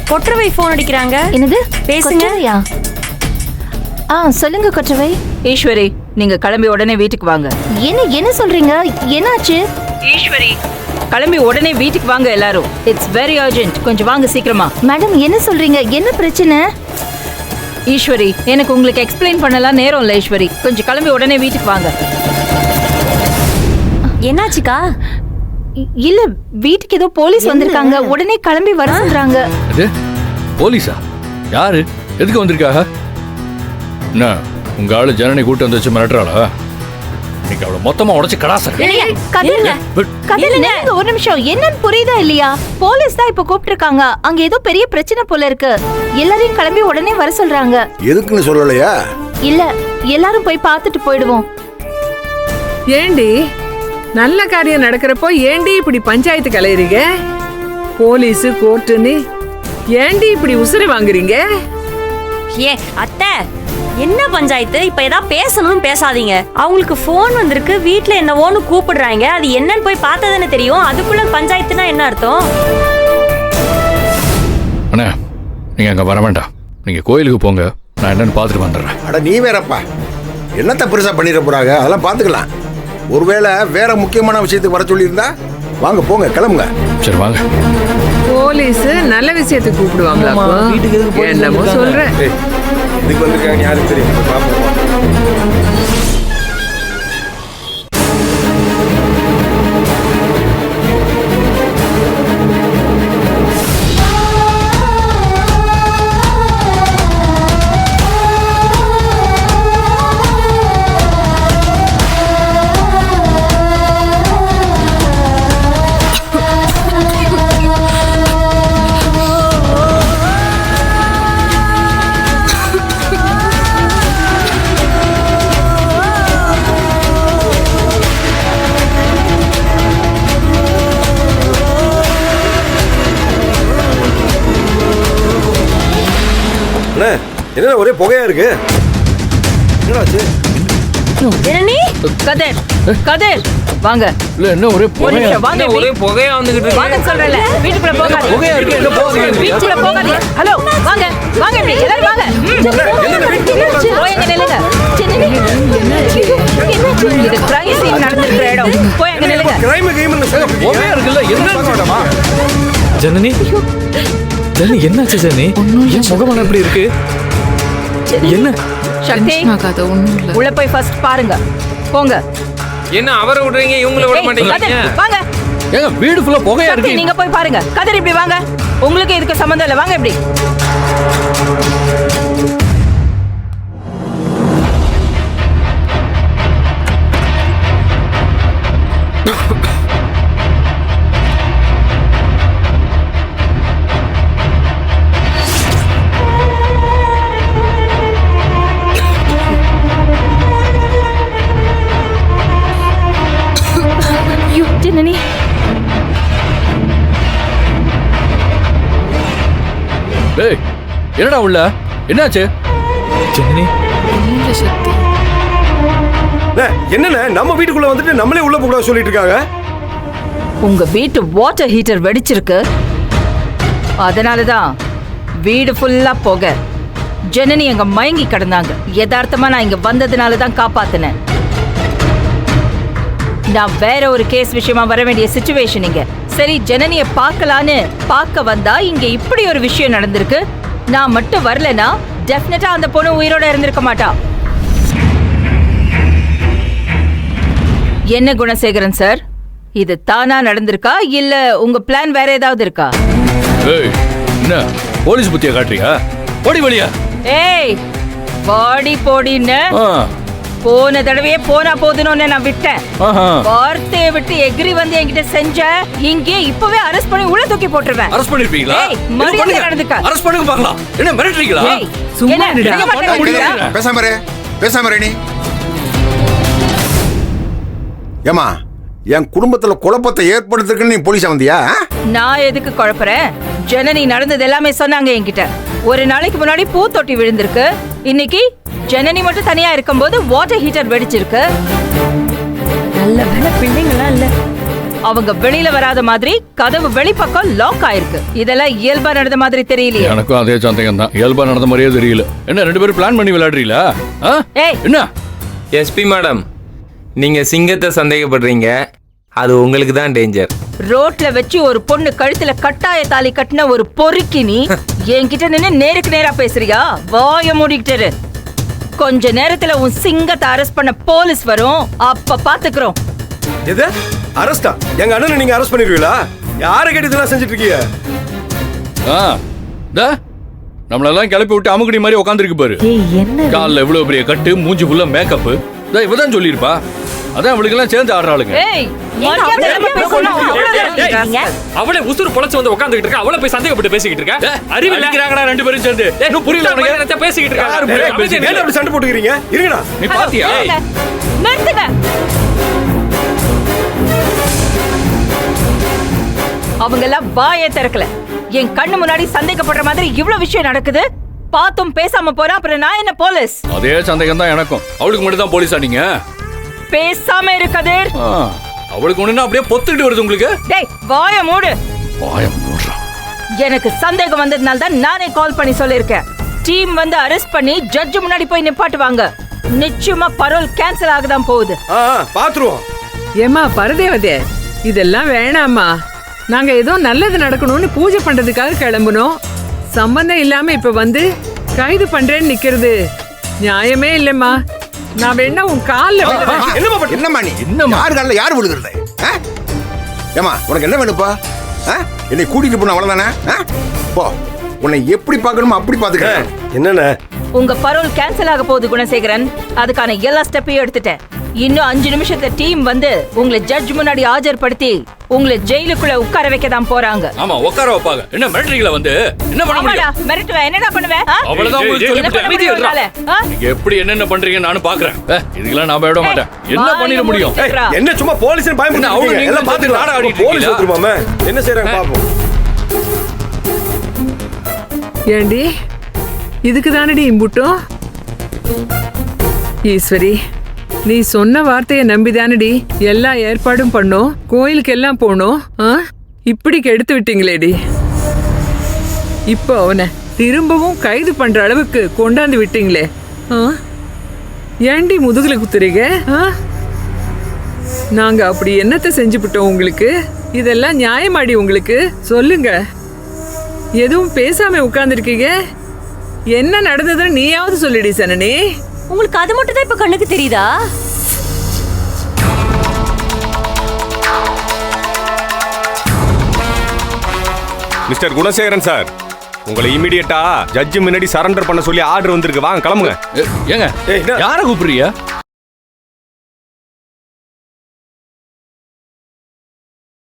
Kotravai phone அடிக்கிறாங்க. என்னது? பேசுங்க. சொல்லுங்க கொற்றவை. ஈஸ்வரி, நீங்க கிளம்பி உடனே வீட்டுக்கு வாங்க. என்ன சொல்றீங்க? என்னாச்சு? ஈஸ்வரி, கிளம்பி உடனே வீட்டுக்கு வாங்க எல்லாரும். It's very urgent. கொஞ்சம் வாங்க சீக்கிரமா. மேடம் என்ன சொல்றீங்க? என்ன பிரச்சனை? ஈஸ்வரி, எனக்கு உங்களுக்கு எக்ஸ்பிளைன் பண்ணலாம் நேரம் இல்ல. ஈஸ்வரி, கொஞ்சம் கிளம்பி உடனே வீட்டுக்கு வாங்க. என்னாச்சுக்கா? இல்ல, வீட்டுக்கு ஏதோ போலீஸ் வந்திருக்காங்க. உடனே கிளம்பி வர சொல்றாங்க. போலீஸா? யாரு? எதுக்கு வந்திருக்காங்க? என்ன உங்க ஆளு ஜனனி கூட்டு வந்து வச்சு மிரட்டுறாளா? நீங்க அவளை மொத்தமா உடைச்சு கடாச. ஒரு நிமிஷம், என்னன்னு புரியுதா இல்லையா? போலீஸ் தான் இப்ப கூப்பிட்டிருக்காங்க. அங்க ஏதோ பெரிய பிரச்சனை போல இருக்கு. எல்லாரையும் கிளம்பி உடனே வர சொல்றாங்க. எதுக்குன்னு சொல்லலையா? இல்ல, எல்லாரும் போய் பார்த்துட்டு போயிடுவோம். ஏண்டி நல்ல காரியம் நடக்கிறப்போ ஏண்டி இப்படி பஞ்சாயத்து கலையறீங்க? போலீஸ் கோர்ட்டுன்னு ஏண்டி இப்படி உசுறு வாங்குறீங்க? ஏ அத்தை, என்ன பஞ்சாயத்து? இப்ப ஏதாவது பேசணும்னு பேசாதீங்க. அவங்களுக்கு போன் வந்திருக்கு, வீட்டுல என்னவோன்னு கூப்பிடுறாங்க. அது என்னன்னு போய் பார்த்ததானே தெரியும். அதுக்குள்ள பஞ்சாயத்துனா என்ன அர்த்தம்? அண்ணா, நீங்க அங்க வர வேண்டாம். நீங்க கோயிலுக்கு போங்க, நான் என்னன்னு பார்த்துட்டு வந்துடுறேன். அட நீ வேறப்பா, என்னத்த பெருசா பண்ணிட போறாங்க, அதெல்லாம் பாத்துக்கலாம். ஒருவேளை வேற முக்கியமான விஷயத்துக்கு வர சொல்லியிருந்தா வாங்க போங்க, கிளம்புங்க. சரி வாங்க. போலீஸ் நல்ல விஷயத்துக்கு கூப்பிடுவாங்களா? என்னமோ சொல்றேன். இதுக்கு வந்திருக்காங்க யாருக்கு தெரியும்? பாப்போம். என்ன ஒரே புகையா இருக்கு? என்னாச்சு? ஜனனி, கதிர், கதிர் வாங்க. இல்ல என்ன ஒரே புகையா? வாங்க, ஒரே புகையா வந்துகிட்டு இருக்கு. வாங்க சொல்றேன். வீட்டுக்குள்ள போகாதீங்க. புகையா இருக்கு. என்ன போகாதீங்க? வீட்டுக்குள்ள போகாதீங்க. ஹலோ, வாங்க. வாங்க இப்படி எல்லாரும் வாங்க. போய் அங்க நில்லுங்க. இது கிரைம் சீன் நடந்துக்கிற இடம். போய் அங்க நில்லுங்க. கிரைம் கேம்னு சொல்ல புகையா இருக்குல்ல, என்ன வேண்டாமா? ஜனனி, ஜனனி என்னாச்சு? ஜனனி, என் முகமான எப்படி இருக்கு? என்ன? சக்தி, உள்ள போய் ஃபர்ஸ்ட் பாருங்க. போங்க. என்ன அவரை விடுறீங்க, இவங்கள விட மாட்டீங்க? வாங்க. ஏங்க வீடு ஃபுல்லா புகையா சக்தி, இருக்கு. நீங்க போய் பாருங்க. கதிர் இப்படி வாங்க. உங்களுக்கு இதுக்கு சம்பந்தம் இல்ல. வாங்க இப்படி. ஜனனி, டேய் என்னடா உள்ள? என்னாச்சு? ஜனனி, என்னண்ணே நம்ம வீட்டுக்குள்ள வந்துட்டு நம்மளே உள்ள போக சொல்லிட்டு இருக்காங்க. உங்க வீட்டு வாட்டர் ஹீட்டர் வெடிச்சிருக்கு. அதனாலதான் வீடு ஃபுல்லா புகை. ஜனனி அங்க மயங்கி கிடந்தாங்க. யதார்த்தமா நான் இங்க வந்ததுனாலதான் காப்பாத்தினேன். நான் வேற ஒரு கேஸ் விஷயமா வர வேண்டிய சிச்சுவேஷன் இங்க. சரி, ஜனனிய பார்க்கலான்னு பார்க்க வந்தா இங்க இப்படி ஒரு விஷயம் நடந்திருக்கு. நான் மட்டும் வரலனா டெஃபினட்டா அந்த பொண்ணு உயிரோட இருந்திருக்க மாட்டா. என்ன குணசேகரன் சார், இது தானா நடந்திருக்கா இல்ல உங்க பிளான் வேற ஏதாவது இருக்கா? ஏய், என்ன போலீஸ் புத்தியா காட்டுறியா? போடி வழியா. ஏய், பாடி போடின்னு போன தடவையே போனா போதுன்னு நான் விட்டேன். வார்த்தையை விட்டு எகிரி வந்து என்கிட்ட செஞ்ச இங்கே இப்பவே அரெஸ்ட் பண்ணி உள்ள தூக்கி போட்டுருவேன். அரெஸ்ட் பண்ணிருப்பீங்களா? மரியாதை நடந்துக்க. அரெஸ்ட் பண்ணுங்க பார்க்கலாம். என்ன மிரட்டுறீங்களா? சும்மா பேசாம நீ. ஏமா, என் குடும்பத்துல குழப்பத்தை ஏற்படுத்துறதுக்கு நீ போலீஸா வந்தியா? நான் எதுக்கு குழப்பறேன்? ஜனனி நடந்தது எல்லாமே சொன்னாங்க என்கிட்ட. ஒரு நாளைக்கு முன்னாடி பூ தொட்டி விழுந்திருக்கு. இன்னைக்கு ஜனனி மட்டும் தனியா இருக்கும்போது வாட்டர் ஹீட்டர் வெடிச்சிருக்கு. நல்ல வேலை பிள்ளைங்களா இல்ல. அவங்க வெளியில வராத மாதிரி கதவு வெளிப்பக்கம் லாக் ஆயிருக்கு. இதெல்லாம் இயல்பா நடந்த மாதிரி தெரியலையே. எனக்கும் அதே சந்தேகம் தான். இயல்பா நடந்த மாதிரியே தெரியல. என்ன 2 பேரும் பிளான் பண்ணி விளையாடுறீங்களா? ஏய், என்ன எஸ்பி மேடம், நீங்க சிங்கத்தை சந்தேகப்படுறீங்க, அது உங்களுக்கு தான் டேஞ்சர். ரோட்ல வச்சு ஒரு பொண்ணு கழுத்துல கட்டாய தாலி கட்டின ஒரு பொறுக்கி நீ என்கிட்ட நின்னு நேருக்கு நேரா பேசுறியா? வாய மூடிக்கிட்டு. கொஞ்ச நேரத்துல உன் சிங்கத்தை அரெஸ்ட் பண்ண போலீஸ் வரும், அப்ப பாத்துக்கிறோம். எது அரஸ்டா? எங்க அண்ணனை நீங்க அரெஸ்ட் பண்ணிடுவீங்களா? யாரை கேட்டு இதெல்லாம் செஞ்சுட்டு இருக்கீங்க? நம்மளெல்லாம் கிளப்பி விட்டு அமுக்குடி மாதிரி உட்காந்துருக்கு பாரு. காலில் எவ்வளவு பெரிய கட்டு, மூஞ்சி ஃபுல்லா மேக்கப். இவதான் சொல்லியிருப்பா. அதான் அவளுக்கெல்லாம் சேர்ந்து ஆடுறாளுங்க. அவளை உசுறு பொழைச்சு வந்து உட்காந்துக்கிட்டு இருக்கா, அவளை போய் சந்தேகப்பட்டு பேசிக்கிட்டு இருக்கா. அறிவு இல்லைங்கிறாங்கடா 2 பேரும் சேர்ந்து. இன்னும் புரியல உனக்கு? பேசிக்கிட்டு இருக்கா. சண்டை போட்டுக்கிறீங்க? இருங்கடா. நீ பாத்தியா? நிறுத்துங்க. அவங்க எல்லாம் வாயே திறக்கல. என் கண்ணு முன்னாடி சந்தேகப்படுற மாதிரி இவ்வளவு விஷயம் நடக்குது. பாத்தும் பேசாம போறா, அப்புறம் நான் என்ன போலீஸ்? அதே சந்தேகம் தான் எனக்கும். அவளுக்கு மட்டும் தான் போலீஸா நீங்க? பேசாம இருக்காதே. அவளுக்கு ஒண்ணுன்னா அப்படியே பொத்துக்கிட்டு வருது உங்களுக்கு. டேய், வாய மூடு. வாய மூடுறா. எனக்கு சந்தேகம் வந்ததுனால தான் நானே கால் பண்ணி சொல்லிருக்கேன். டீம் வந்து அரெஸ்ட் பண்ணி ஜட்ஜ் முன்னாடி போய் நிப்பாட்டுவாங்க. நிச்சயமா பரோல் கேன்சல் ஆகதான் போகுது. பாத்துருவோம். ஏமா பரதேவதே, இதெல்லாம் வேணாமா. நாங்க ஏதோ நல்லது நடக்கணும்னு பூஜை பண்றதுக்காக கிளம்புனோம். சம்பந்தம் இல்லாம இப்ப வந்து கைது பண்றேன்னு நிக்கிறது நியாயமே இல்லம்மா. நான் வேணா உன் கால்ல என்னம்மா நீ? யாரு கால்ல யாரு விழுகிறது? ஏமா உனக்கு என்ன வேணுப்பா? என்னை கூட்டிட்டு போன அவ்வளவுதானே? போ, உன்னை எப்படி பார்க்கணுமோ அப்படி பாத்துக்க. என்னண்ணே? உங்க பரோல் கேன்சல் ஆக போகுது குணசேகரன். அதுக்கான எல்லா ஸ்டெப்பையும் எடுத்துட்டேன். இன்னும் 5 நிமிஷத்துல டீம் வந்து உங்களை ஜட்ஜ் முன்னாடி ஆஜர்படுத்தி உங்களை ஜெயிலுக்குள்ள உட்கார வைக்க தான் போறாங்க. ஆமா, உட்கார வைப்பாங்க. என்ன மிரட்டறீங்களா? வந்து என்ன பண்ண முடியும்? மிரட்டுவேன். என்னடா பண்ணுவேன்? அவ்வளவுதான் உங்களுக்கு சொல்லிட்டேன். நீங்க எப்படி என்னென்ன பண்றீங்க நானும் பாக்குறேன். இதுக்கெல்லாம் நான் விட மாட்டேன். என்ன பண்ணிட முடியும்? என்ன சும்மா போலீஸ் பயமுறுத்தி அவங்க எல்லாம் பாத்து நாடா ஆடிட்டு போலீஸ் வந்துருமாமே. என்ன செய்றாங்க பாப்போம். ஏண்டி இதுக்கு தானடி இம்புட்டும்? ஈஸ்வரி, நீ சொன்ன வார்த்தையை நம்பிதானடி எல்லா ஏற்பாடும் பண்ணோம். கோயிலுக்கு எல்லாம் போனோம். இப்படி கெடுத்து விட்டீங்களேடி. இப்போ அவனை திரும்பவும் கைது பண்ற அளவுக்கு கொண்டாந்து விட்டீங்களே. ஏண்டி முதுகுல குத்துறீங்க? நாங்க அப்படி என்னத்தை செஞ்சுவிட்டோம் உங்களுக்கு? இதெல்லாம் நியாயமாடி உங்களுக்கு? சொல்லுங்க. எதுவும் பேசாம உட்கார்ந்துருக்கீங்க. என்ன நடந்ததுன்னு நீயாவது சொல்லிடி சனனி. உங்களுக்கு அது மட்டும் தான் இப்ப கண்ணுக்கு தெரியுதா? மிஸ்டர் குணசேகரன் சார், உங்களை இமிடியேட்டா ஜட்ஜ் முன்னாடி சரண்டர் பண்ண சொல்லி ஆர்டர் வந்திருக்கு. வாங்க கிளம்புங்க. ஏங்க யாரை கூப்பிடுறீங்க?